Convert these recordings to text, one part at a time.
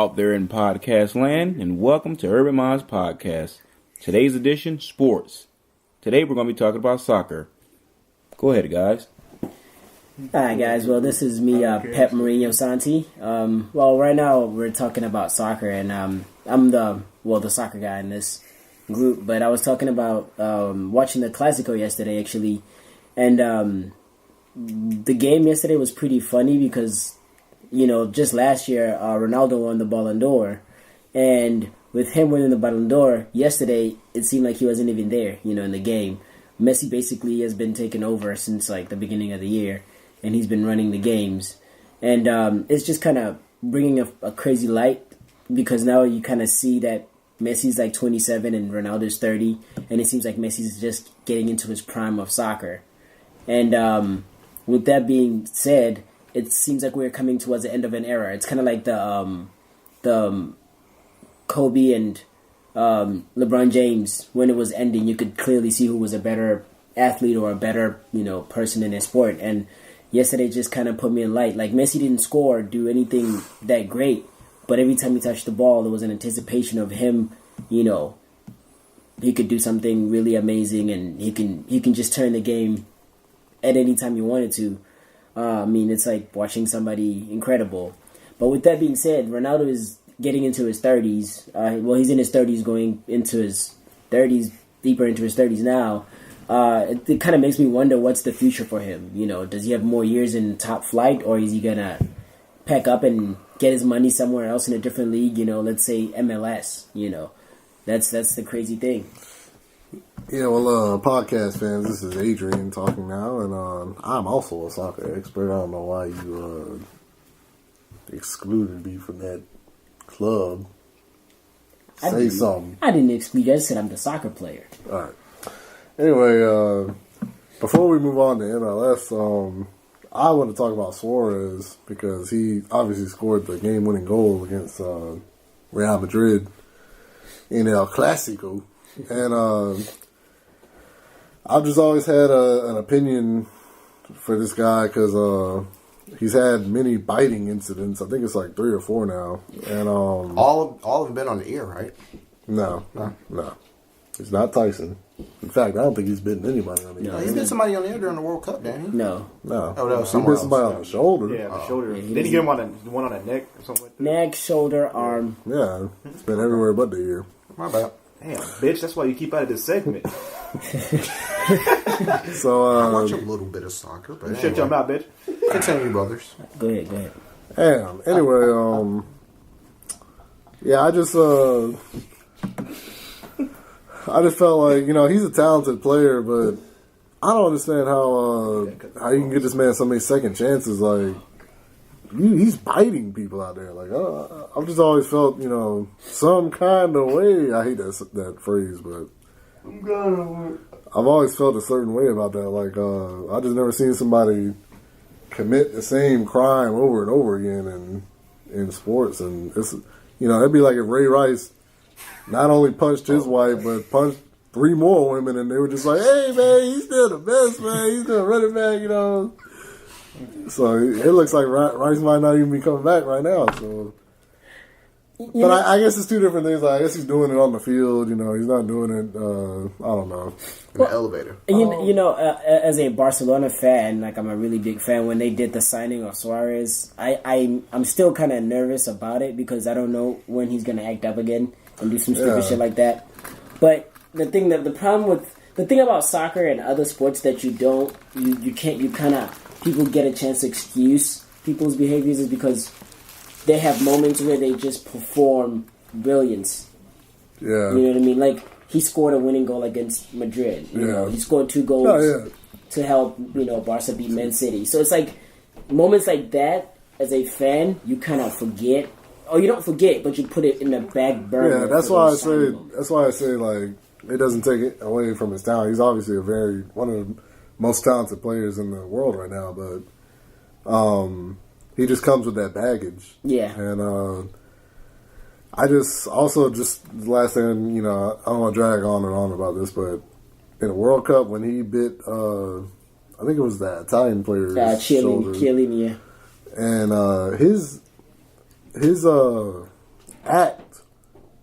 out there in podcast land, and welcome to Urban Mindz Podcast. Today's edition, sports. Today we're going to be talking about soccer. Go ahead, guys. Hi, guys. Well, this is me, Pep Santy. Right now we're talking about soccer, and I'm the soccer guy in this group. But I was talking about watching the Clásico yesterday, actually, and the game yesterday was pretty funny because, you know, just last year Ronaldo won the Ballon d'Or, and with him winning the Ballon d'Or yesterday, it seemed like he wasn't even there, you know, in the game. Messi basically has been taken over since like the beginning of the year, and he's been running the games. And it's just kind of bringing a crazy light because now you kind of see that Messi's like 27 and Ronaldo's 30, and it seems like Messi's just getting into his prime of soccer. And with that being said, it seems like we're coming towards the end of an era. It's kind of like the Kobe and LeBron James, when it was ending, you could clearly see who was a better athlete or a better, you know, person in their sport. And yesterday just kind of put me in light. Like, Messi didn't score or do anything that great, but every time he touched the ball, there was an anticipation of him, you know, he could do something really amazing, and he can just turn the game at any time you wanted to. I mean, it's like watching somebody incredible. But with that being said, Ronaldo is getting into his 30s. He's in his 30s, going into his 30s, deeper into his 30s now. It kind of makes me wonder what's the future for him. You know, does he have more years in top flight, or is he going to pack up and get his money somewhere else in a different league? You know, let's say MLS, you know. That's the crazy thing. Yeah, well, podcast fans, this is Adrian talking now, and I'm also a soccer expert. I don't know why you excluded me from that club. Say something. I didn't exclude you. I just said I'm the soccer player. All right. Anyway, before we move on to MLS, I want to talk about Suarez because he obviously scored the game-winning goal against Real Madrid in El Clásico. And I've just always had an opinion for this guy because he's had many biting incidents. I think it's like 3 or 4 now. And all of them been on the ear, right? No. It's not Tyson. In fact, I don't think he's bitten anybody on the ear. No, he's bit somebody on the ear during the World Cup, didn't he? No. Oh, that was he bit somebody on the shoulder. Yeah, the shoulder. Didn't he get him on one on the neck or something like that? Neck, shoulder, arm. Yeah, it's been everywhere but the ear. My bad. Damn, bitch, that's why you keep out of this segment. So I watch a little bit of soccer, but Shut your mouth, bitch. Continue, brothers. Go ahead. Damn. Anyway, yeah, I just felt like, you know, he's a talented player, but I don't understand how you can give this man so many second chances. Like, he's biting people out there. Like, I've just always felt, you know, some kind of way. I hate that phrase, but I've always felt a certain way about that. Like, I just never seen somebody commit the same crime over and over again in sports. And it's, you know, it'd be like if Ray Rice not only punched his wife, but punched 3 more women, and they were just like, "Hey, man, he's still the best, man. He's still running back," you know. So it looks like Rice might not even be coming back right now. So, but I guess it's 2 different things. Like, I guess he's doing it on the field. You know, he's not doing it. I don't know. In the elevator. You know, as a Barcelona fan, like, I'm a really big fan. When they did the signing of Suarez, I'm still kind of nervous about it because I don't know when he's gonna act up again and do some stupid shit like that. But the thing about soccer and other sports that people get a chance to excuse people's behaviors is because they have moments where they just perform brilliance. Yeah. You know what I mean? Like, he scored a winning goal against Madrid. You know, he scored 2 goals to help, you know, Barca beat Man City. So it's like moments like that, as a fan, you kind of forget. Or you don't forget, but you put it in the back burner. Yeah, that's why I say like, it doesn't take it away from his talent. He's obviously one of the most talented players in the world right now, but he just comes with that baggage. Yeah. And I just the last thing, you know, I don't want to drag on and on about this, but in the World Cup when he bit, I think it was that Italian player's shoulder. Chiellini, yeah. And his act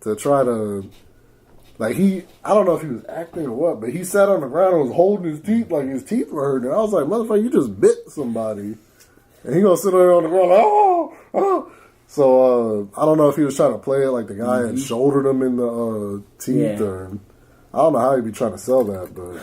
to try to, like, I don't know if he was acting or what, but he sat on the ground and was holding his teeth like his teeth were hurting. I was like, motherfucker, you just bit somebody. And he gonna sit there on the ground like, oh. So, I don't know if he was trying to play it like the guy had shouldered him in the teeth, or I don't know how he'd be trying to sell that, but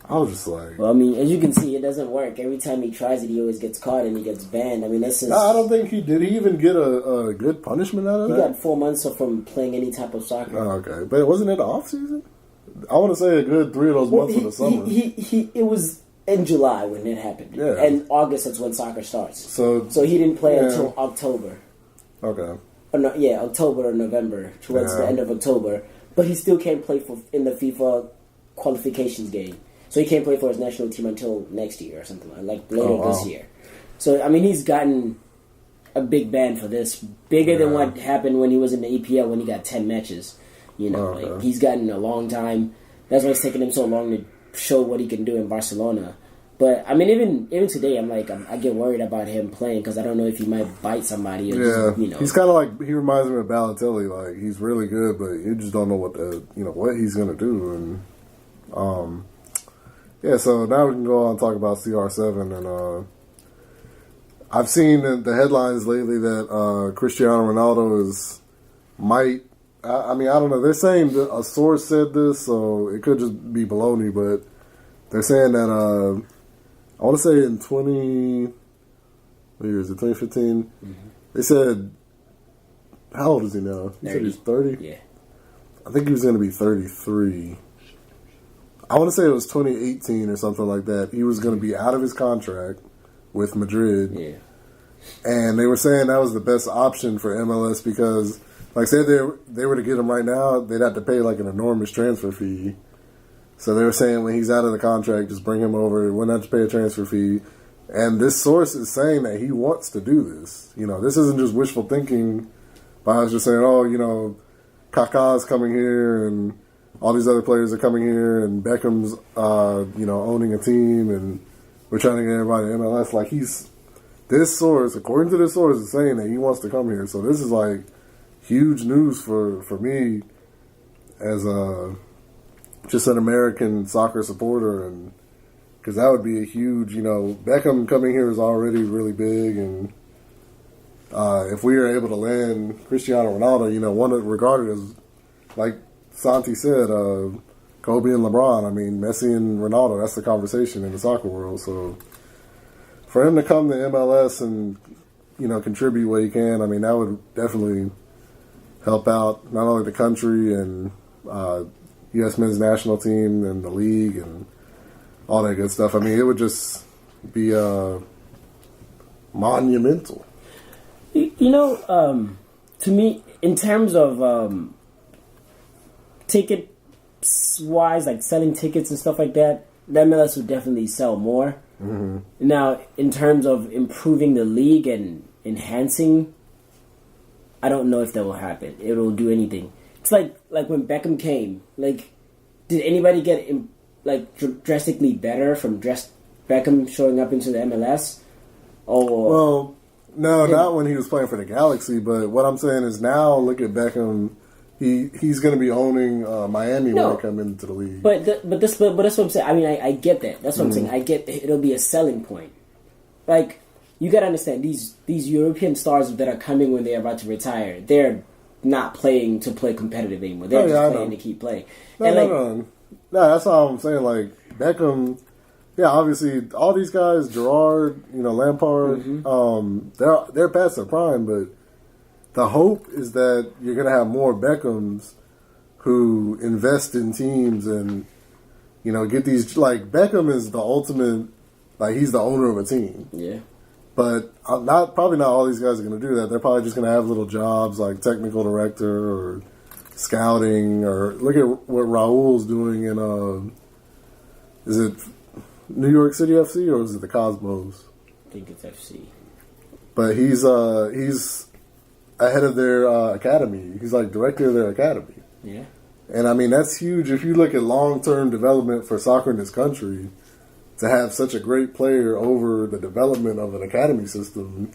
I was just like... Well, I mean, as you can see, it doesn't work. Every time he tries it, he always gets caught and he gets banned. I mean, that's just... I don't think did he even get a good punishment out of that? He got 4 months from playing any type of soccer. Oh, okay. But wasn't it the off-season? I want to say a good 3 of those months of the summer. It was in July when it happened. Yeah. And August, that's when soccer starts. So he didn't play until October. Okay. Or no, October or November, towards the end of October. But he still can't play in the FIFA qualifications game. So he can't play for his national team until next year or something like later this year. So, I mean, he's gotten a big ban for this. Bigger than what happened when he was in the EPL when he got 10 matches. You know, like, he's gotten a long time. That's why it's taking him so long to show what he can do in Barcelona. But, I mean, even today, I get worried about him playing because I don't know if he might bite somebody or just, you know. He's kind of like, he reminds me of Balotelli. Like, he's really good, but you just don't know what he's going to do. And, yeah, so now we can go on and talk about CR7. And I've seen the headlines lately that Cristiano Ronaldo might. I mean, I don't know. They're saying that a source said this, so it could just be baloney. But they're saying that I want to say in 2015. Mm-hmm. They said, how old is he now? He said he's 30. Yeah, I think he was going to be 33. I want to say it was 2018 or something like that. He was going to be out of his contract with Madrid. Yeah. And they were saying that was the best option for MLS because, like I said, they were to get him right now, they'd have to pay like an enormous transfer fee. So they were saying when he's out of the contract, just bring him over. Wouldn't have to pay a transfer fee. And this source is saying that he wants to do this. You know, this isn't just wishful thinking by us just saying, oh, you know, Kaká's coming here and all these other players are coming here, and Beckham's, owning a team, and we're trying to get everybody to MLS. Like, this source, according to this source, is saying that he wants to come here. So this is like huge news for me as just an American soccer supporter, and because that would be a huge, Beckham coming here is already really big, and if we are able to land Cristiano Ronaldo, one regarded as like Santy said, Kobe and LeBron. I mean, Messi and Ronaldo, that's the conversation in the soccer world. So for him to come to MLS and, contribute what he can, I mean, that would definitely help out not only the country and U.S. men's national team and the league and all that good stuff. I mean, it would just be monumental. To me, in terms of ticket-wise, like selling tickets and stuff like that, the MLS would definitely sell more. Mm-hmm. Now, in terms of improving the league and enhancing, I don't know if that will happen. It will do anything. It's like when Beckham came. Like, did anybody get drastically better from Beckham showing up into the MLS? Well, no, not when he was playing for the Galaxy. But what I'm saying is now, look at Beckham. He's going to be owning Miami when they come into the league. But that's what I'm saying. I mean, I get that. That's what I'm saying. I get it'll be a selling point. Like, you got to understand, these European stars that are coming when they're about to retire, they're not playing to play competitive anymore. They're just playing to keep playing. No, that's all I'm saying. Like, Beckham, obviously, all these guys, Gerrard, Lampard, they're past their prime, but the hope is that you're going to have more Beckhams who invest in teams and, get these... Like, Beckham is the ultimate... Like, he's the owner of a team. Yeah. But probably not all these guys are going to do that. They're probably just going to have little jobs like technical director or scouting, or look at what Raul's doing in... is it New York City FC or is it the Cosmos? I think it's FC. But he's ahead of their academy. He's like director of their academy. Yeah. And I mean, that's huge. If you look at long-term development for soccer in this country, to have such a great player over the development of an academy system,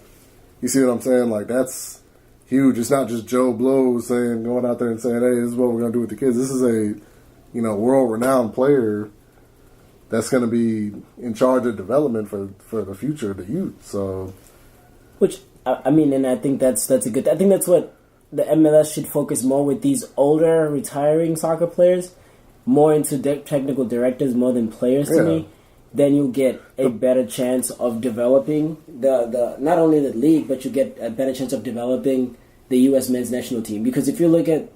you see what I'm saying? Like, that's huge. It's not just Joe Blow going out there and saying, "Hey, this is what we're going to do with the kids." This is a, world-renowned player that's going to be in charge of development for the future of the youth. So, which I mean, and I think that's a good. I think that's what the MLS should focus more with these older, retiring soccer players, more into technical directors more than players to me. Then you'll get a better chance of developing the not only the league, but you get a better chance of developing the U.S. men's national team. Because if you look at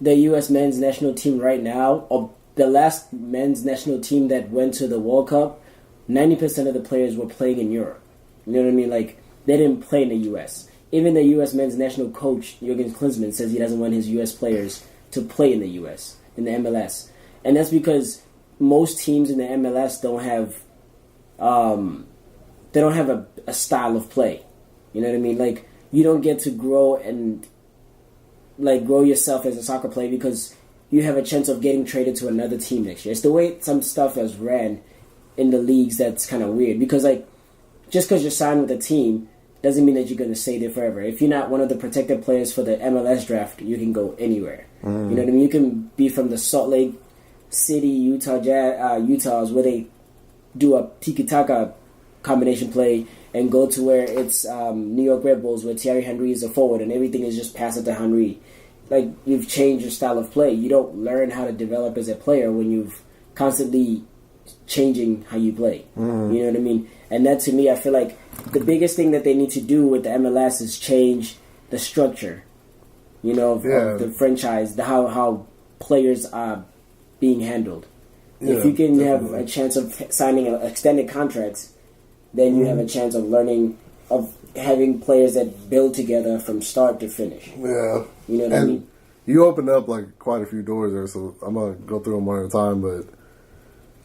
the U.S. men's national team right now, or the last men's national team that went to the World Cup, 90% of the players were playing in Europe. You know what I mean? Like, they didn't play in the U.S. Even the U.S. men's national coach, Jurgen Klinsmann, says he doesn't want his U.S. players to play in the U.S., in the MLS. And that's because most teams in the MLS don't have a style of play. You know what I mean? Like, you don't get to grow yourself as a soccer player because you have a chance of getting traded to another team next year. It's the way some stuff is ran in the leagues that's kind of weird. Because, like, just because you're signed with a team doesn't mean that you're going to stay there forever. If you're not one of the protected players for the MLS draft, you can go anywhere. You know what I mean? You can be from the Salt Lake City, Utahs, where they do a tiki-taka combination play, and go to where it's New York Red Bulls, where Thierry Henry is a forward, and everything is just pass it to Henry. Like, you've changed your style of play. You don't learn how to develop as a player when you've constantly changing how you play. You know what I mean? And that, to me, I feel like the biggest thing that they need to do with the MLS is change the structure, of the franchise, how players are being handled. If you can have a chance of signing extended contracts, then you have a chance of learning, of having players that build together from start to finish. Yeah. You know what I mean? You opened up, like, quite a few doors there, so I'm going to go through them one at a time, but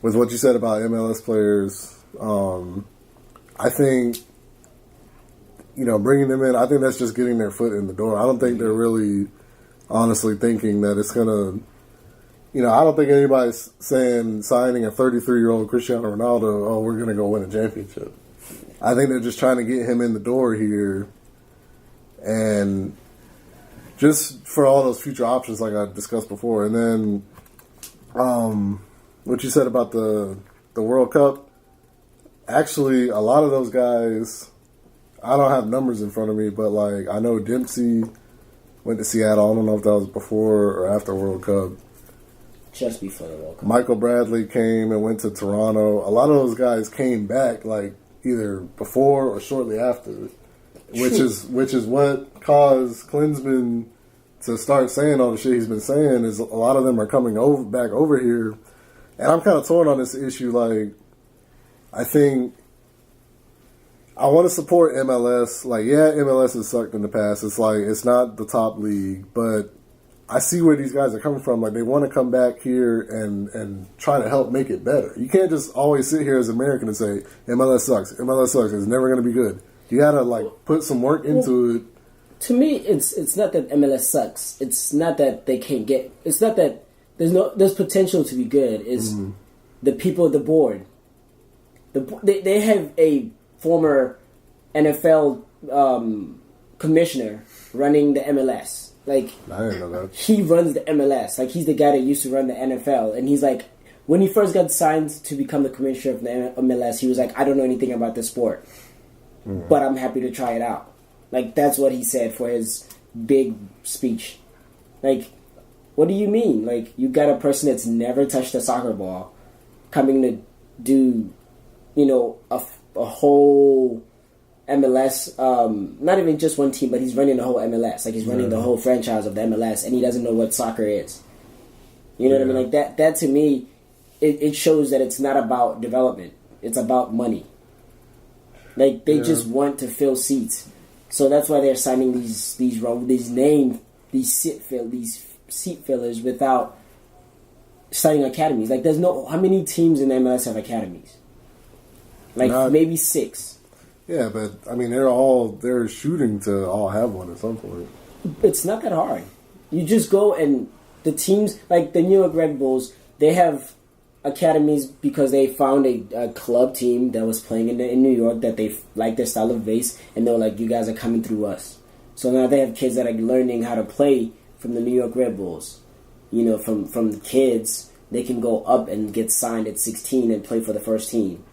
with what you said about MLS players, I think, bringing them in, I think that's just getting their foot in the door. I don't think they're really honestly thinking that it's going to, I don't think anybody's saying signing a 33-year-old Cristiano Ronaldo, oh, we're going to go win a championship. I think they're just trying to get him in the door here, and just for all those future options like I discussed before. And then what you said about the World Cup, actually, a lot of those guys, I don't have numbers in front of me, but, like, I know Dempsey went to Seattle. I don't know if that was before or after World Cup. Just before the World Cup. Michael Bradley came and went to Toronto. A lot of those guys came back, like, either before or shortly after, which is what caused Klinsmann to start saying all the shit he's been saying. Is a lot of them are coming back over here, and I'm kind of torn on this issue. Like, I think I want to support MLS. Like, yeah, MLS has sucked in the past. It's like, it's not the top league, but I see where these guys are coming from. Like, they want to come back here and try to help make it better. You can't just always sit here as an American and say, MLS sucks. MLS sucks. It's never going to be good. You got to, like, put some work into it. To me, it's not that MLS sucks. It's not that they can't get. It's not that there's potential to be good. It's the people, the board. They have a former NFL commissioner running the MLS. Like, I didn't know that. He runs the MLS. Like, he's the guy that used to run the NFL. And he's like, when he first got signed to become the commissioner of the MLS, he was like, I don't know anything about this sport, but I'm happy to try it out. Like, that's what he said for his big speech. Like, what do you mean? Like, you got a person that's never touched a soccer ball coming to do, a whole MLS, not even just one team, but he's running the whole MLS. Like, he's running the whole franchise of the MLS, and he doesn't know what soccer is. You know what I mean? Like, that to me, it shows that it's not about development. It's about money. Like, they just want to fill seats. So that's why they're signing these seat fillers without signing academies. Like, how many teams in the MLS have academies? Like, maybe 6. Yeah, but, I mean, they're shooting to all have one at some point. It's not that hard. You just go, and the teams, like the New York Red Bulls, they have academies because they found a club team that was playing in New York that they liked their style of base, and they were like, you guys are coming through us. So now they have kids that are learning how to play from the New York Red Bulls. You know, from the kids, they can go up and get signed at 16 and play for the first team.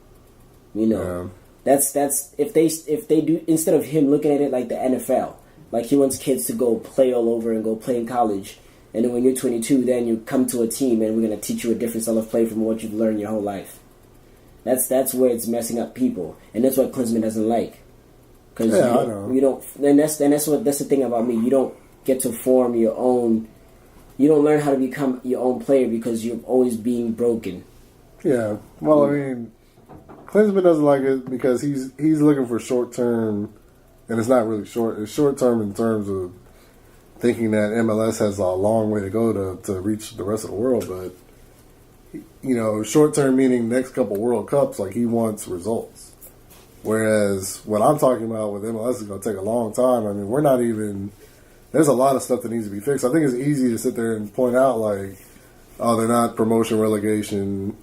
You know, that's if they do, instead of him looking at it like the NFL, like he wants kids to go play all over and go play in college. And then when you're 22, then you come to a team and we're going to teach you a different style of play from what you've learned your whole life. That's where it's messing up people, and that's what Klinsmann doesn't like. Because you don't. And that's the thing about me. You don't get to form your own. You don't learn how to become your own player because you're always being broken. Yeah. Well, I mean, Klinsmann doesn't like it because he's looking for short term, and it's not really short. It's short term in terms of thinking that MLS has a long way to go to reach the rest of the world, but you know, short term meaning next couple World Cups. Like he wants results. Whereas what I'm talking about with MLS is going to take a long time. I mean, we're not even. There's a lot of stuff that needs to be fixed. I think it's easy to sit there and point out like, oh, they're not promotion relegation,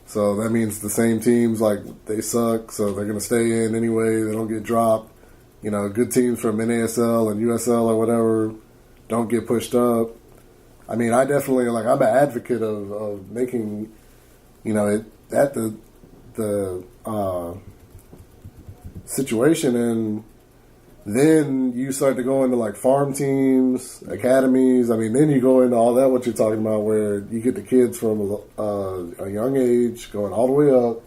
so that means the same teams like they suck, so they're going to stay in anyway. They don't get dropped. You know, good teams from NASL and USL or whatever don't get pushed up. I mean, I definitely I'm an advocate of making, you know, the situation, and then you start to go into like farm teams, academies. I mean, then you go into all that what you're talking about, where you get the kids from a young age going all the way up,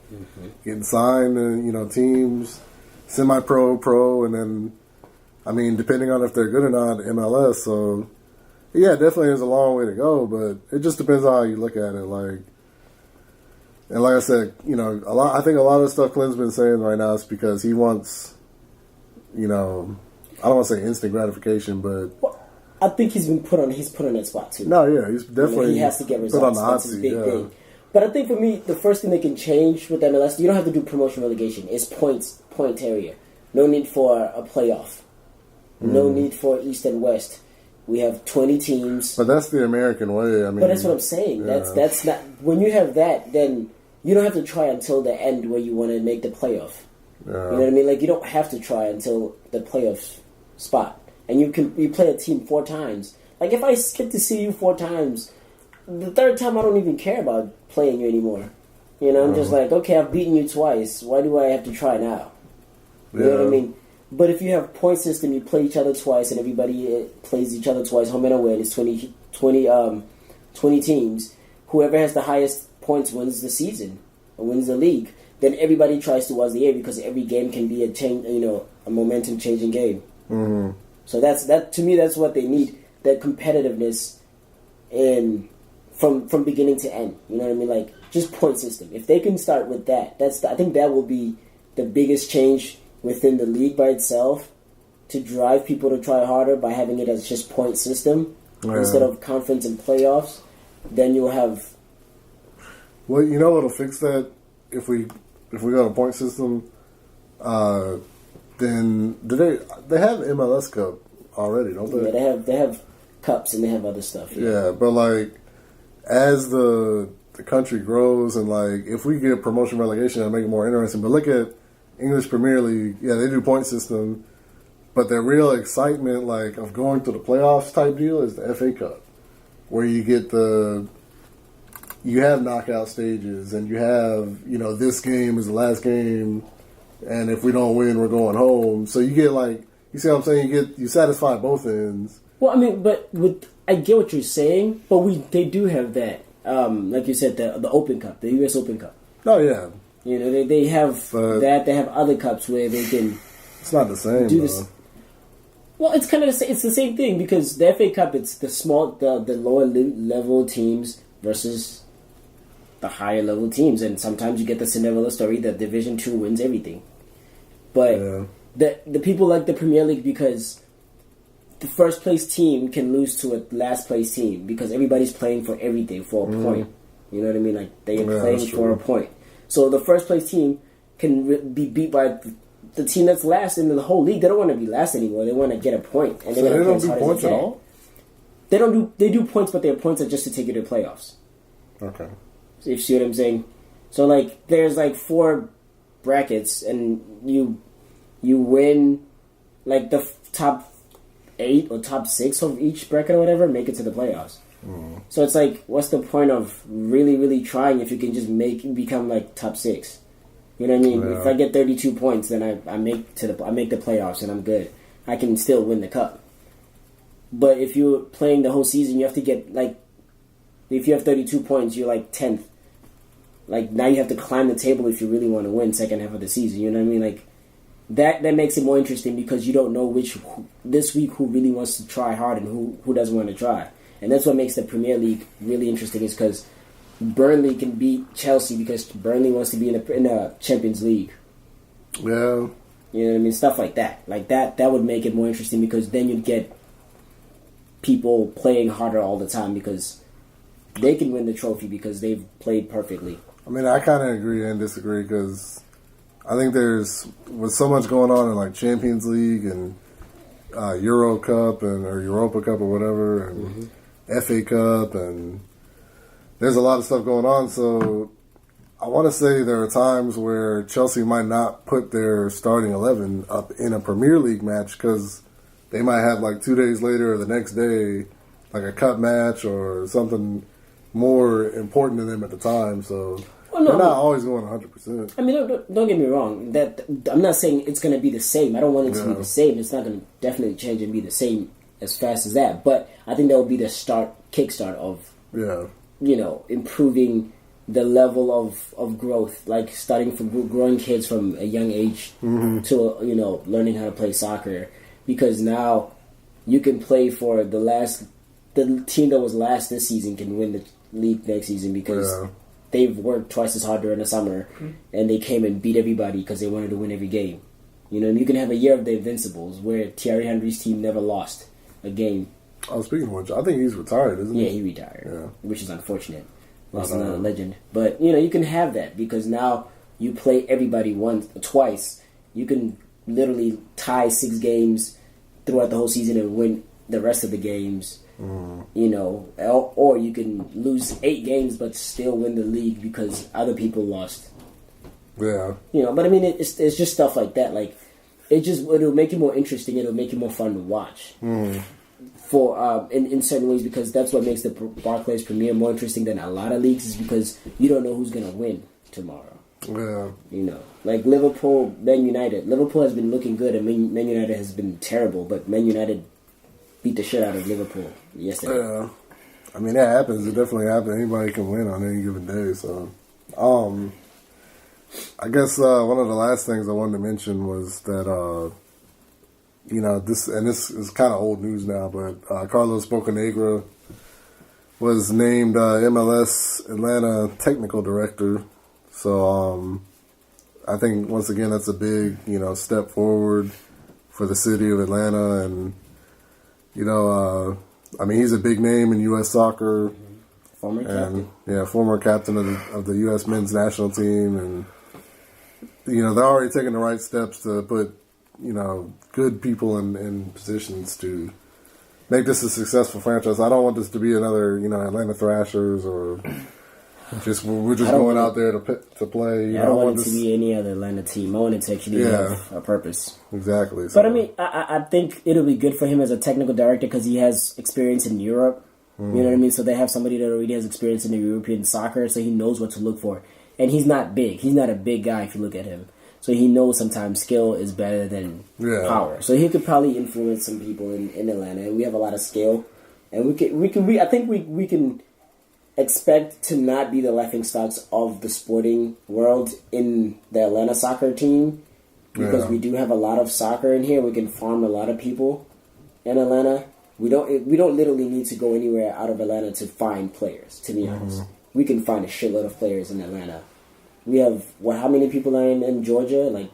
getting signed to teams, semi-pro, pro, and then I mean, depending on if they're good or not, MLS. So yeah, definitely there's a long way to go, but it just depends on how you look at it. Like, and like I said, I think a lot of the stuff Klinsmann's saying right now is because he wants, I don't want to say instant gratification, but I think he's put on that spot too. No, yeah, he's definitely he has to get results. Put on the hot That's his seat, big thing. But I think for me, the first thing they can change with MLS, you don't have to do promotion relegation. It's point area. No need for a playoff. No need for East and West. We have 20 teams. But that's the American way. I mean, but that's what I'm saying. Yeah. That's not, when you have that, then you don't have to try until the end where you want to make the playoff. Yeah. You know what I mean? Like, you don't have to try until the playoff spot. And you play a team 4 times. Like, if I get to see you 4 times, the third time I don't even care about playing you anymore. I'm just like, okay, I've beaten you twice. Why do I have to try now? You know what I mean? But if you have point system, you play each other twice, and everybody plays each other twice, home and away, and it's 20 teams. Whoever has the highest points wins the season, or wins the league. Then everybody tries towards the air because every game can be a momentum-changing game. Mm-hmm. So that to me, that's what they need, that competitiveness from beginning to end. You know what I mean? Like, just point system. If they can start with that, I think that will be the biggest change within the league by itself, to drive people to try harder by having it as just point system instead of conference and playoffs. Then you'll have. Well, what'll fix that if we go to point system. Then they have MLS Cup already, don't they? Yeah, they have cups and they have other stuff. Yeah, but like as the country grows and like if we get promotion relegation, it'll make it more interesting. But look at English Premier League. Yeah, they do point system, but the real excitement like of going to the playoffs type deal is the FA Cup, where you get you have knockout stages and you have this game is the last game, and if we don't win, we're going home. So you get you see what I'm saying? You satisfy both ends. Well, I mean, but I get what you're saying, but they do have that. Like you said, the Open Cup, the U.S. Open Cup. Oh yeah. They have that. They have other cups where they can. It's not the same. Do this. Well, it's kind of it's the same thing because the FA Cup, it's the lower level teams versus the higher level teams, and sometimes you get the Cinderella story that Division 2 wins everything. But the people like the Premier League because the first place team can lose to a last place team because everybody's playing for everything for a point. You know what I mean? Like they are playing for a point. So the first place team can be beat by the team that's last in the whole league. They don't want to be last anymore. They want to get a point. And so they don't do points at all? They do points, but their points are just to take you to the playoffs. Okay. So you see what I'm saying? So there's 4 brackets, and you win the top 8 or top 6 of each bracket or whatever make it to the playoffs. So it's like, what's the point of really, really trying if you can just become like top 6? You know what I mean? Yeah. If I get 32 points, then I make the playoffs and I'm good. I can still win the cup. But if you're playing the whole season, you have to get like, if you have 32 points, you're like 10th. Like now you have to climb the table if you really want to win second half of the season. You know what I mean? Like that makes it more interesting because you don't know this week who really wants to try hard and who doesn't want to try. And that's what makes the Premier League really interesting is because Burnley can beat Chelsea because Burnley wants to be in the Champions League. Yeah. You know what I mean? Stuff like that. Like that would make it more interesting because then you'd get people playing harder all the time because they can win the trophy because they've played perfectly. I mean, I kind of agree and disagree because I think with so much going on in like Champions League and Euro Cup or Europa Cup or whatever and FA Cup and there's a lot of stuff going on. So I want to say there are times where Chelsea might not put their starting 11 up in a Premier League match because they might have like 2 days later or the next day like a cup match or something more important to them at the time. So they're not always going 100%. I mean, don't get me wrong. That I'm not saying it's going to be the same. I don't want it to be the same. It's not going to definitely change and be the same as fast as that. But I think that will be the kickstart of improving the level of growth, like starting from growing kids from a young age to learning how to play soccer. Because now you can play for the team that was last this season can win the league next season because they've worked twice as hard during the summer and they came and beat everybody because they wanted to win every game. You know, and you can have a year of the Invincibles where Thierry Henry's team never lost a game. Oh, speaking of which, I think he's retired, isn't he? Yeah, he retired, which is unfortunate. Lost another legend. But, you can have that because now you play everybody twice. You can literally tie 6 games throughout the whole season and win the rest of the games. Or you can lose 8 games but still win the league because other people lost. Yeah. But I mean, it's just stuff like that. Like, it'll make it more interesting. It'll make it more fun to watch. For in certain ways because that's what makes the Barclays Premier more interesting than a lot of leagues is because you don't know who's gonna win tomorrow. Yeah. Like Liverpool, Man United. Liverpool has been looking good and Man United has been terrible, but Man United beat the shit out of Liverpool yesterday. Yeah. I mean, that happens. It definitely happens. Anybody can win on any given day. So, I guess one of the last things I wanted to mention was that, this is kind of old news now, but Carlos Bocanegra was named MLS Atlanta technical director. So, I think, once again, that's a big, step forward for the city of Atlanta and, he's a big name in U.S. soccer. Former captain. Yeah, former captain of the U.S. men's national team. And, they're already taking the right steps to put, good people in positions to make this a successful franchise. I don't want this to be another, Atlanta Thrashers or we're just going out there to play. I don't want it to be any other Atlanta team. I want it to actually have a purpose. Exactly. But I mean, I think it'll be good for him as a technical director because he has experience in Europe. You know what I mean? So they have somebody that already has experience in the European soccer, so he knows what to look for. And he's not big. He's not a big guy if you look at him. So he knows sometimes skill is better than power. So he could probably influence some people in Atlanta. And we have a lot of skill, and I think we can expect to not be the laughingstocks of the sporting world in the Atlanta soccer team because we do have a lot of soccer in here. We can farm a lot of people in Atlanta. We don't literally need to go anywhere out of Atlanta to find players. To be honest, we can find a shitload of players in Atlanta. We have, how many people are in Georgia? Like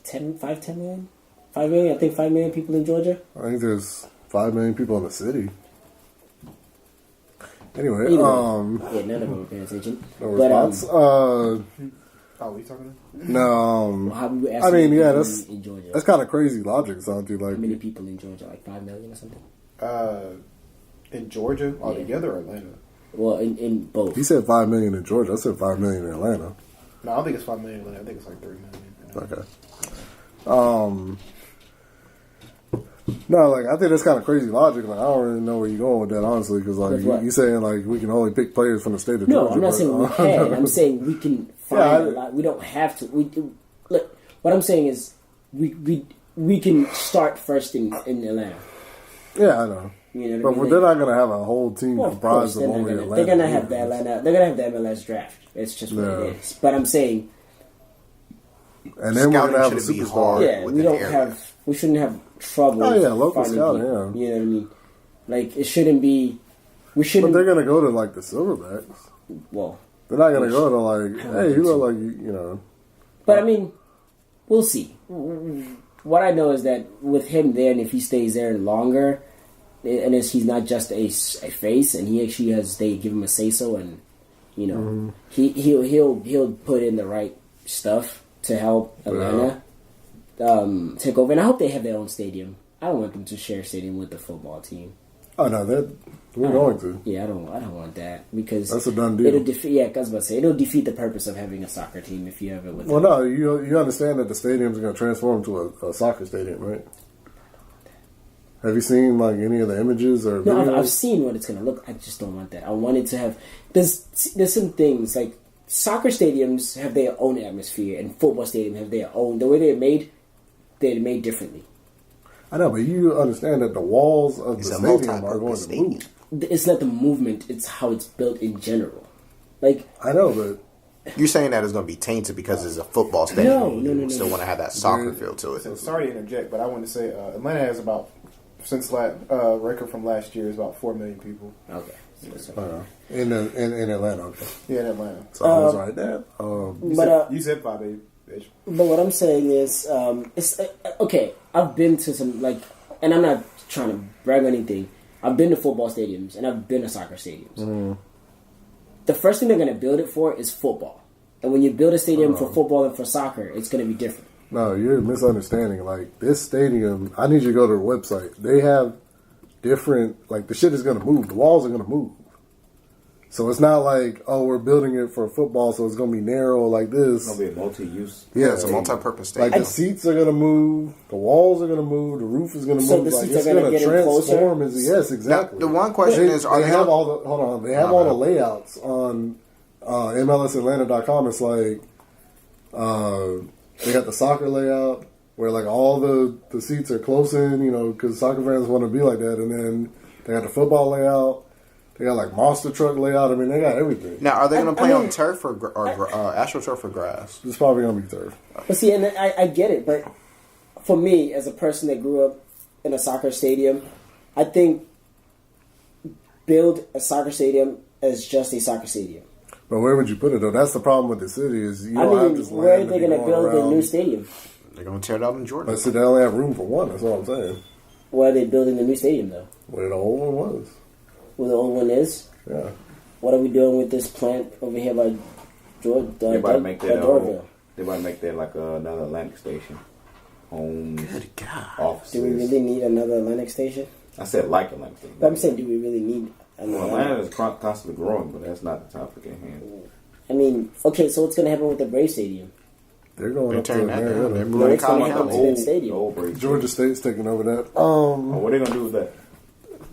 10 million? 5 million? I think 5 million people in Georgia. I think there's 5 million people in the city. Anyway, yeah, none of them are paying attention. No response. we talking about? No, I mean, that's in Georgia. That's kind of crazy logic, Santy. Like, how many people in Georgia? Like 5 million or something? In Georgia altogether or Atlanta? Well, in both. He said 5 million in Georgia. I said 5 million in Atlanta. No, I don't think it's 5 million in Atlanta. I think it's like 3 million. Okay. No, like I think that's kind of crazy logic. Like I don't really know where you're going with that, honestly, because like With what? you saying like we can only pick players from the state of No, Georgia. I'm not but, saying we can. I'm saying we can find Yeah, a lot. We don't have to. Look, what I'm saying is we can start first in Atlanta. Yeah, I know. You know But what I mean? they're not gonna have a whole team Well, of course, comprised of only Atlanta. they're gonna have players. They're gonna have the MLS draft. It's just what Yeah. it is. But I'm saying, And then we're Scouting gonna have a shouldn't be superstar. hard. yeah, within we the don't area. have. We shouldn't have trouble. Oh, yeah, local finding scouting, people. yeah. You know what I mean? Like it shouldn't be. We But shouldn't. they're gonna go to like the Silverbacks. Well, They're not gonna go to like, don't hey, think you so. look like you know. but I mean, we'll see. What I know is that with him there, and if he stays there longer, and if he's not just a face, and he actually has, they give him a say so, and you know, he'll put in the right stuff to help Atlanta take over. And I hope they have their own stadium. I don't want them to share stadium with the football team. Oh no, we're going to. Yeah, I don't want that because That's a done deal. it'll defeat. Yeah, I was about to say it'll defeat the purpose of having a soccer team if you have it with. Well, no, you understand that the stadiums are going to transform to a soccer stadium, right? Have you seen like any of the images or No, videos? I've seen what it's gonna look. I just don't want that. I want it to have. There's some things like soccer stadiums have their own atmosphere, and football stadiums have their own. The way they're made differently. I know, but you understand that the walls of It's the a stadium are multi-purpose going to stadium. move. It's not the movement; it's how it's built in general. Like I know, but You're saying that it's going to be tainted because it's a football stadium. No. You still want to have that soccer feel to it. So sorry to interject, but I want to say Atlanta has about record from last year is about 4 million people. okay, in Atlanta, okay. Yeah, in Atlanta. So I was right there. You said 5 million. Bitch. but what I'm saying is, it's okay. I've been to some and I'm not trying to brag or anything. I've been to football stadiums and I've been to soccer stadiums. The first thing they're going to build it for is football. And when you build a stadium for football and for soccer, it's going to be different. No, you're misunderstanding. Like this stadium, I need you to go to the website. They have different. Like the shit is going to move. The walls are going to move. So it's not like, oh, we're building it for football, so it's going to be narrow like this. It's gonna be a multi-use. Yeah, It's a multi-purpose Like stadium. the seats are gonna move, the walls are gonna move, the roof is gonna So move. the Like seats it's are gonna gonna get in closer? transform. Yes, exactly. Now, the one question is, are they they have gonna- all the hold on? They have all the layouts on MLSAtlanta.com. It's like they got the soccer layout where like all the seats are close in, you know, because soccer fans want to be like that, and then they got the football layout. They got like monster truck layout. I mean, they got everything. Now, are they going to play I mean- on turf or astroturf or grass? It's probably gonna be turf. But see, and I get it, but for me, as a person that grew up in a soccer stadium, I think build a soccer stadium as just a soccer stadium. But where would you put it though? That's the problem with the city is you I don't have mean, this land. where are to they be going to build around. the new stadium? They're going to tear it out in Jordan. But see, they only have room for one. That's all I'm saying. Where are they building the new stadium, though? Where the old one was. Where the old one is? Yeah. What are we doing with this plant over here by Georgia? They about to make that. Dorville? They about to make that like another Atlantic station. Homes, Good God. offices. Do we really need another Atlantic station? I said like Atlantic station. But I'm saying, do we really need another? Well, Atlanta is constantly growing, but that's not the topic at hand. I mean, okay, so what's going to happen with the Brave Stadium? They're going They're up to tearing that down. They're Marietta. moving What's going to Colorado. happen to that stadium? The old Braves. Georgia State's taking over that. Oh, what are they gonna do with that?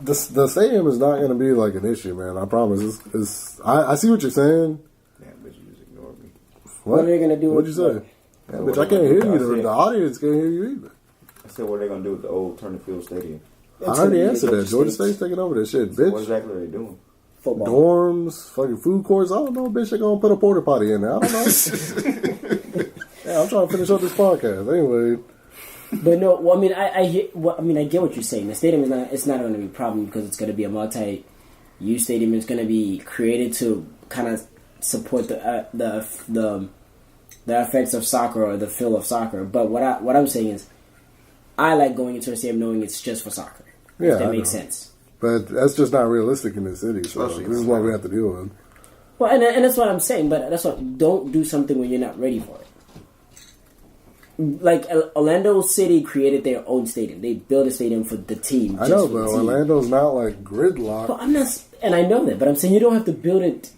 The stadium is not going to be like an issue, man. I promise. I see what you're saying. Damn, bitch, you just ignored me. What are they going to do What'd with you say? Yeah, bitch, I can't hear you. The audience can't hear you either. I said, what are they gonna do with the old Turner Field Stadium? I already answered that. Georgia State's taking over that shit, What bitch. exactly are they doing? Football. Dorms, fucking food courts. I don't know, bitch. They're going to put a porta potty in there. I don't know. Yeah, I'm trying to finish up this podcast. Anyway. But no, well, I mean, I get what you're saying. The stadium is not. It's not going to be a problem because it's going to be a multi-use stadium. It's going to be created to kind of support the effects of soccer or the feel of soccer. But what I'm saying is, I like going into a stadium knowing it's just for soccer. Yeah, if that I makes know. sense. But that's just not realistic in this city. So Especially this is what we have to deal with. Well, and that's what I'm saying. But that's what. Don't do something when you're not ready for it. Like Orlando City created their own stadium. They built a stadium for the team. I just know, for but the team. Orlando's not like gridlock. But I'm not, and I know that. But I'm saying you don't have to build it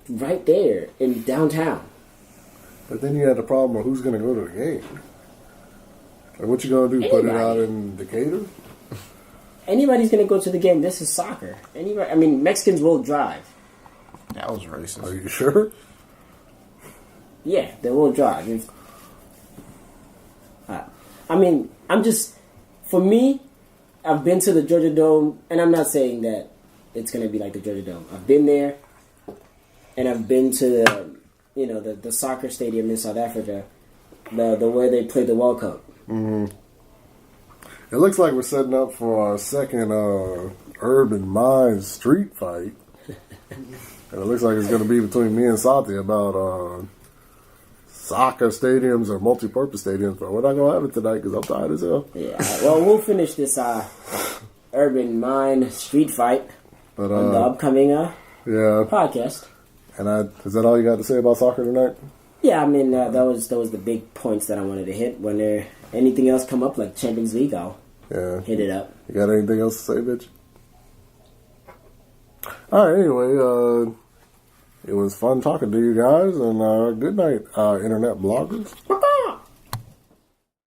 right there in downtown. But then you had the problem of who's going to go to the game. Like, what you going to do? Put it Anybody. out in Decatur? anybody's gonna go to the game. This is soccer. Anybody, I mean, Mexicans will drive. That was racist. Are you sure? Yeah, they will drive. I mean, for me, I've been to the Georgia Dome, and I'm not saying that it's going to be like the Georgia Dome. I've been there, and I've been to the soccer stadium in South Africa, the way they play the World Cup. Mm-hmm. It looks like we're setting up for our second Urban Mindz street fight. And it looks like it's going to be between me and Santy about soccer stadiums or multi-purpose stadiums. But we're not going to have it tonight because I'm tired as hell. Yeah, well, we'll finish this Urban Mindz street fight on the upcoming podcast. And is that all you got to say about soccer tonight? Yeah, I mean, that was the big points that I wanted to hit. When there anything else come up, like Champions League, I'll hit it up. You got anything else to say, bitch? All right, anyway, it was fun talking to you guys, and good night, internet bloggers.